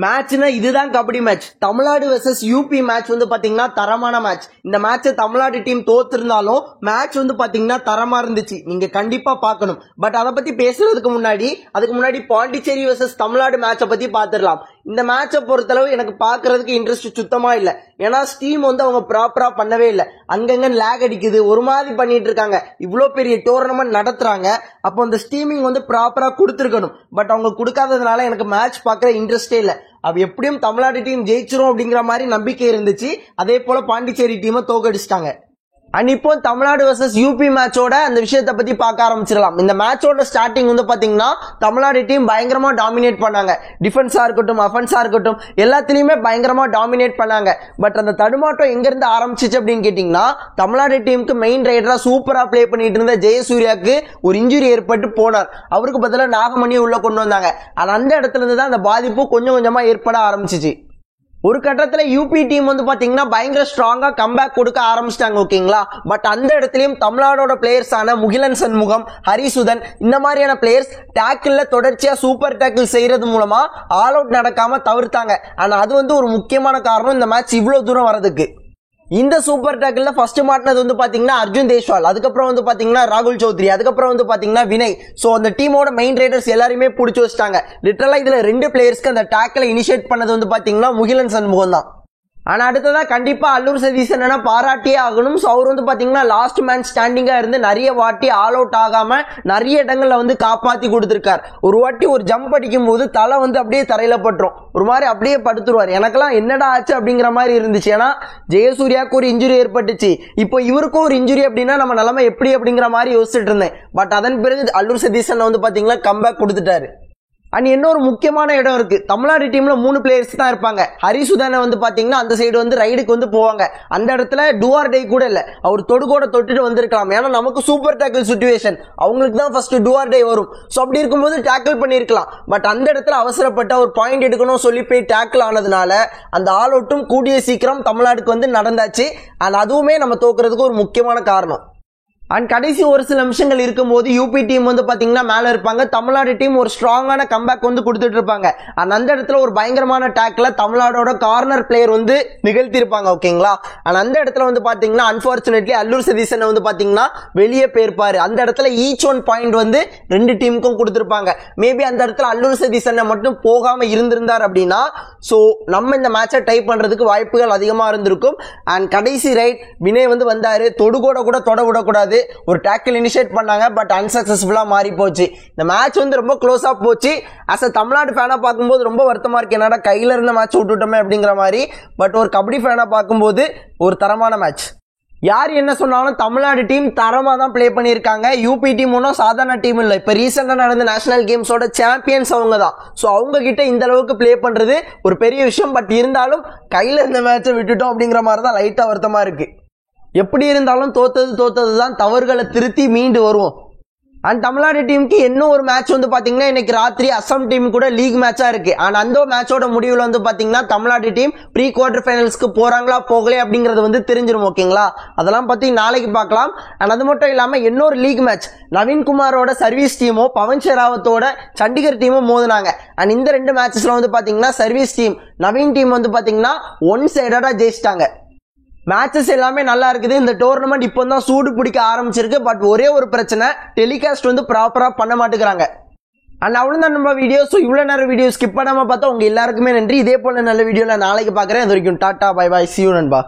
மேட்ச்னா இதுதான் kabaddi match. Tamil Nadu versus UP match வந்து பாத்தீங்கன்னா தரமான மேட்ச். இந்த மேட்ச் தமிழ்நாடு டீம் தோத்திருந்தாலும் மேட்ச் வந்து பாத்தீங்கன்னா தரமா இருந்துச்சு. நீங்க கண்டிப்பா பார்க்கணும். பட் அதை பத்தி பேசுறதுக்கு முன்னாடி பாண்டிச்சேரி வெர்சஸ் தமிழ்நாடு மேட்சை பத்தி பாத்துடலாம். இந்த மேட்சை பொறுத்தளவு எனக்கு பாக்குறதுக்கு இன்ட்ரெஸ்ட் சுத்தமா இல்ல. ஏன்னா ஸ்டீம் வந்து அவங்க ப்ராப்பரா பண்ணவே இல்லை. அங்கங்க லேக் அடிக்குது, ஒரு மாதிரி பண்ணிட்டு இருக்காங்க. இவ்வளவு பெரிய டோர்னமெண்ட் நடத்துறாங்க, அப்போ அந்த ஸ்டீமிங் வந்து ப்ராப்பரா கொடுத்துருக்கணும். பட் அவங்க கொடுக்காததுனால எனக்கு மேட்ச் பார்க்கற இன்ட்ரெஸ்டே இல்லை. அது எப்படியும் தமிழ்நாடு டீம் ஜெயிச்சிரும் அப்படிங்கிற மாதிரி நம்பிக்கை இருந்துச்சு. அதே போல பாண்டிச்சேரி டீமை தோக்கடிச்சிட்டாங்க. அண்ட் இப்போ தமிழ்நாடு வெர்சஸ் யூபி மேட்சோட அந்த விஷயத்தை பத்தி பார்க்க ஆரம்பிச்சிடலாம். இந்த மேட்சோட ஸ்டார்டிங் வந்து பாத்தீங்கன்னா தமிழ்நாடு டீம் பயங்கரமா டாமினேட் பண்ணாங்க. டிஃபென்ஸா இருக்கட்டும், அஃபென்ஸா இருக்கட்டும், எல்லாத்துலயுமே பயங்கரமா டாமினேட் பண்ணாங்க. பட் அந்த தடுமாட்டம் எங்க இருந்து ஆரம்பிச்சிச்சு அப்படின்னு கேட்டீங்கன்னா, தமிழ்நாடு டீமுக்கு மெயின் ரைடரா சூப்பரா பிளே பண்ணிட்டு இருந்த ஜெயசூர்யாவுக்கு ஒரு இன்ஜுரி ஏற்பட்டு போனார். அவருக்கு பதிலாக நாகமணியை உள்ள கொண்டு வந்தாங்க. ஆனா அந்த இடத்துல இருந்து தான் அந்த பாதிப்பு கொஞ்சம் கொஞ்சமா ஏற்பட ஆரம்பிச்சிச்சு. ஒரு கட்டத்துல யூபி டீம் வந்து பாத்தீங்கன்னா பயங்கர ஸ்ட்ராங்கா கம்பேக் கொடுக்க ஆரம்பிச்சிட்டாங்க. ஓகேங்களா, பட் அந்த இடத்துலயும் தமிழ்நாடோட பிளேயர்ஸான முகிலன் சண்முகம், ஹரிசுதன் இந்த மாதிரியான பிளேயர்ஸ் டேக்கிள்ல தொடர்ச்சியா சூப்பர் டேக்கிள் செய்யறது மூலமா ஆல் அவுட் நடக்காம தவிர்த்தாங்க. ஆனா அது வந்து ஒரு முக்கியமான காரணம் இந்த மேட்ச் இவ்வளவு தூரம் வரதுக்கு. இந்த சூப்பர் டேக்கிள்ல ஃபர்ஸ்ட் மாட்டினது வந்து பாத்தீங்கன்னா அர்ஜுன் தேஷ்வால், அதுக்கப்புறம் வந்து பாத்தீங்கன்னா ராகுல் சௌத்ரி, அதுக்கப்புறம் வந்து பாத்தீங்கன்னா வினய். சோ அந்த டீமோட மெயின் ரைடர்ஸ் எல்லாருமே பிடிச்சி வச்சிட்டாங்க. லிட்டரலா இதுல 2 பிளேயர்ஸ்க்கு அந்த டேக்கிளை இனிஷியேட் பண்ணது வந்து பாத்தீங்கன்னா முகிலன் சண்முகம் தான். ஆனா அடுத்ததா கண்டிப்பா அல்லூர் சதீஷன் பாராட்டியே ஆகணும். சோ அவர் வந்து பாத்தீங்கன்னா லாஸ்ட் மேன் ஸ்டாண்டிங்கா இருந்து நிறைய வாட்டி ஆல் அவுட் ஆகாம நிறைய இடங்கள்ல வந்து காப்பாத்தி கொடுத்திருக்காரு. ஒரு வாட்டி ஒரு ஜம்ப் அடிக்கும் போது தலை வந்து அப்படியே தரையில பட்டுரும், ஒரு மாதிரி அப்படியே படுத்துருவார். எனக்கெல்லாம் என்னடா ஆச்சு அப்படிங்கிற மாதிரி இருந்துச்சு. ஏன்னா ஜெயசூர்யாவுக்கு ஒரு இன்ஜுரி ஏற்பட்டுச்சு, இப்போ இவருக்கும் ஒரு இன்ஜுரி அப்படின்னா நம்ம நிலைமை எப்படி அப்படிங்கிற மாதிரி யோசிச்சுட்டு இருந்தேன். பட் அதன் பிறகு அல்லூர் சதீஷன் வந்து பாத்தீங்கன்னா கம்பேக் கொடுத்துட்டாரு. அண்ட் இன்னொரு முக்கியமான இடம் இருக்கு. தமிழ்நாடு டீம்ல 3 பிளேயர்ஸ் தான் இருப்பாங்க. ஹரிசுதனை வந்து பாத்தீங்கன்னா அந்த சைடு வந்து ரைடுக்கு வந்து போவாங்க. அந்த இடத்துல டூஆர் டே கூட இல்ல, அவர் தொடுகோட தொட்டுட்டு வந்திருக்கலாம். ஏன்னா நமக்கு சூப்பர் டேக்கிள் சிச்சுவேஷன், அவங்களுக்கு தான் ஃபர்ஸ்ட் டூஆர் டே வரும். சோ அப்படி இருக்கும்போது டேக்கிள் பண்ணிருக்கலாம். பட் அந்த இடத்துல அவசரப்பட்ட ஒரு பாயிண்ட் எடுக்கணும் சொல்லி போய் டேக்கிள் ஆனதுனால அந்த ஆல் அவுட்டும் கூடிய சீக்கிரம் தமிழ்நாடுக்கு வந்து நடந்தாச்சு. அண்ட் அதுவுமே நம்ம தோக்குறதுக்கு ஒரு முக்கியமான காரணம். அண்ட் கடைசி ஒரு சில நிமிஷங்கள் இருக்கும் போது யூபி டீம் வந்து பாத்தீங்கன்னா மேல இருப்பாங்க. தமிழ்நாடு டீம் ஒரு ஸ்ட்ராங்கான கம்பேக் வந்து கொடுத்துட்டு இருப்பாங்க. அந்த இடத்துல ஒரு பயங்கரமான டேக்ல தமிழ்நாடோட கார்னர் பிளேயர் வந்து நிகழ்த்தி இருப்பாங்க. ஓகேங்களா, அந்த இடத்துல வந்து பாத்தீங்கன்னா அன்பார்ச்சுனேட்லி அல்லூர் சதீஷன் வந்து பாத்தீங்கன்னா வெளியே போயிருப்பாரு. அந்த இடத்துல ஈச் ஒன் பாயிண்ட் வந்து 2 டீமுக்கும் கொடுத்திருப்பாங்க. மேபி அந்த இடத்துல அல்லூர் சதீஷன் மட்டும் போகாம இருந்திருந்தார் அப்படின்னா சோ நம்ம இந்த மேட்சை டை பண்றதுக்கு வாய்ப்புகள் அதிகமா இருந்திருக்கும். அண்ட் கடைசி ரைட் வினய் வந்து வந்தாரு, தொடுகோட கூட தொட விடக்கூடாது, ஒரு டேக்கிள் இனிஷியேட் பண்ணாங்க. பட் அன்சக்சஸ்ஃபுல்லா மாறி போச்சு. இந்த மேட்ச் வந்து ரொம்ப க்ளோஸா போச்சு. as a தமிழ்நாடு ஃபேனா பார்க்கும்போது ரொம்ப வருத்தமா இருக்கு, என்னடா கையில இருந்த மேட்ச் விட்டுட்டோமே அப்படிங்கிற மாதிரி. பட் ஒரு கபடி ஃபேனா பார்க்கும்போது ஒரு தரமான மேட்ச். யார் என்ன சொன்னாலும் தமிழ்நாடு டீம் தரமா தான் பிளே பண்ணியிருக்காங்க. யூபி டீம் ஒன்றும் சாதாரண டீம் இல்லை. இப்ப ரீசெண்டா நடந்த நேஷனல் கேம்ஸோட சாம்பியன்ஸ் அவங்க தான். ஸோ அவங்க கிட்ட இந்த அளவுக்கு பிளே பண்றது ஒரு பெரிய விஷயம். பட் இருந்தாலும் கையில இந்த மேட்சை விட்டுட்டோம் அப்படிங்கிற மாதிரி தான் லைட்டா வருத்தமா இருக்கு. எப்படி இருந்தாலும் தோத்தது தான், தவறுகளை திருத்தி மீண்டு வருவோம். அண்ட் தமிழ்நாடு டீமுக்கு இன்னும் ஒரு மேட்ச் வந்து பாத்தீங்கன்னா இன்னைக்கு ராத்திரி அஸ்ஸாம் டீம் கூட லீக் மேட்சா இருக்கு. அண்ட் அந்த மேட்சோட முடிவுல வந்து பாத்தீங்கன்னா தமிழ்நாடு டீம் ப்ரீ குவார்டர் ஃபைனல்ஸ்க்கு போறாங்களா போகலையா அப்படிங்கறது வந்து தெரிஞ்சிரும். ஓகேங்களா, அதெல்லாம் பத்தி நாளைக்கு பார்க்கலாம். அண்ட் அது மட்டும் இல்லாம இன்னொரு லீக் மேட்ச் நவீன்குமாரோட சர்வீஸ் டீமும் பவன் ஷெராவத்தோட சண்டிகர் டீமும் மோதினாங்க. அண்ட் இந்த 2 மேட்சஸ்ல வந்து பாத்தீங்கன்னா சர்வீஸ் டீம் நவீன் டீம் வந்து பாத்தீங்கன்னா ஒன் சைடடா ஜெயிச்சிட்டாங்க. மேட்சஸ் எல்லாமே நல்லா இருக்குது. இந்த டோர்னமெண்ட் இப்போ தான் சூடு பிடிக்க ஆரம்பிச்சிருக்கு. பட் ஒரே ஒரு பிரச்சனை, டெலிகாஸ்ட் வந்து ப்ராப்பரா பண்ண மாட்டேங்கிறாங்க. அண்ட் அவ்வளவுதான் நம்ம வீடியோ. ஸோ இவ்வளவு நேரம் வீடியோ ஸ்கிப் பண்ணாம பார்த்தா உங்க எல்லாருக்குமே நன்றி. இதே போல நல்ல வீடியோல நாளைக்கு பாக்குறேன். அது வரைக்கும் tata bye bye, see you நண்பா.